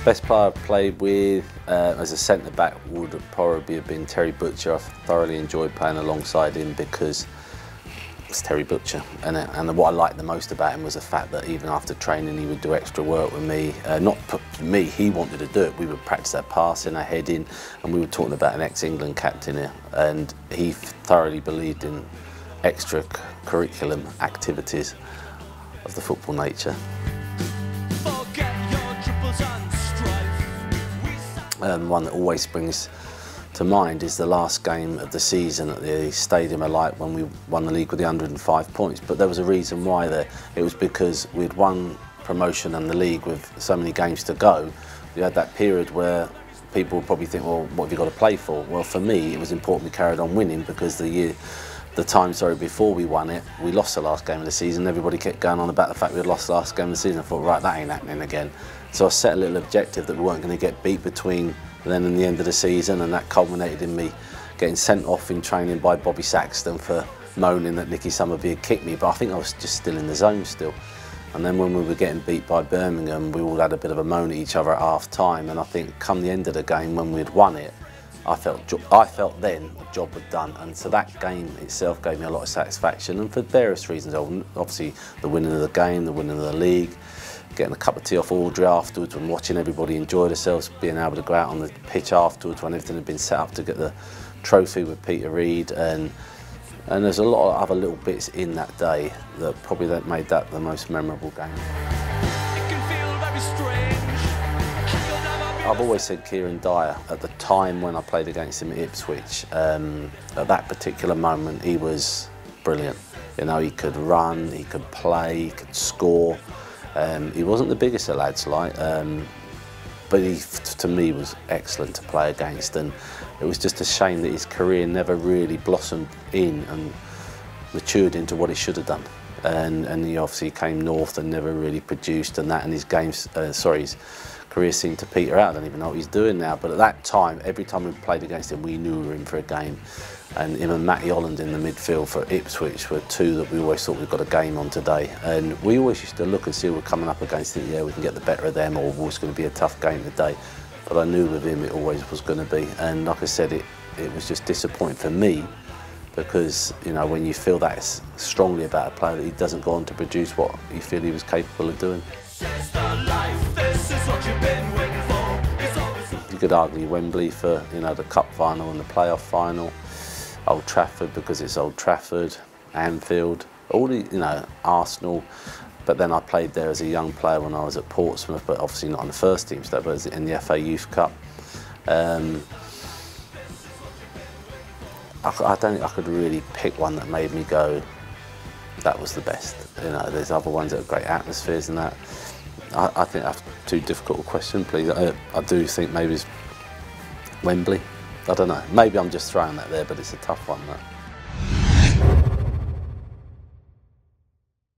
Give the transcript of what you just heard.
Best player I've played with as a centre-back would probably have been Terry Butcher. I've thoroughly enjoyed playing alongside him because it's Terry Butcher. And what I liked the most about him was the fact that even after training he would do extra work with me. Not me, he wanted to do it. We would practice our passing, our heading, and we were talking about an ex-England captain here. And he thoroughly believed in extra-curriculum activities of the football nature. One that always springs to mind is the last game of the season at the Stadium of Light when we won the league with the 105 points. But there was a reason why there. It was because we'd won promotion and the league with so many games to go. We had that period where people would probably think, well, what have you got to play for? Well, for me, it was important we carried on winning because the time before we won it, we lost the last game of the season. Everybody kept going on about the fact we had lost the last game of the season. I thought, right, that ain't happening again. So I set a little objective that we weren't going to get beat between then and the end of the season, and that culminated in me getting sent off in training by Bobby Saxton for moaning that Nicky Summerby had kicked me, but I think I was just still in the zone still. And then when we were getting beat by Birmingham, we all had a bit of a moan at each other at half time, and I think come the end of the game when we'd won it, I felt then the job was done, and so that game itself gave me a lot of satisfaction, and for various reasons. Obviously the winning of the game, the winning of the league, getting a cup of tea off Audrey afterwards and watching everybody enjoy themselves, being able to go out on the pitch afterwards when everything had been set up to get the trophy with Peter Reid, and there's a lot of other little bits in that day that probably made that the most memorable game. I've always said Kieran Dyer, at the time when I played against him at Ipswich, at that particular moment he was brilliant. You know, he could run, he could play, he could score. He wasn't the biggest of lads, but he, to me, was excellent to play against, and it was just a shame that his career never really blossomed in and matured into what it should have done. And he obviously came north and never really produced, and his his career seemed to peter out. I don't even know what he's doing now, but at that time, every time we played against him, we knew we were in for a game. And him and Matty Holland in the midfield for Ipswich were two that we always thought we've got a game on today. And we always used to look and see we're coming up against it, yeah, we can get the better of them, or it's going to be a tough game today. But I knew with him it always was going to be. And like I said, it was just disappointing for me because, you know, when you feel that strongly about a player that he doesn't go on to produce what you feel he was capable of doing. You could argue Wembley for, you know, the cup final and the playoff final. Old Trafford because it's Old Trafford, Anfield, all the, you know, Arsenal. But then I played there as a young player when I was at Portsmouth, but obviously not on the first team stuff, but in the FA Youth Cup. I don't think I could really pick one that made me go, that was the best. You know, there's other ones that have great atmospheres and that. I think that's too difficult a question, please. I do think maybe it's Wembley. I don't know. Maybe I'm just throwing that there, but it's a tough one, that.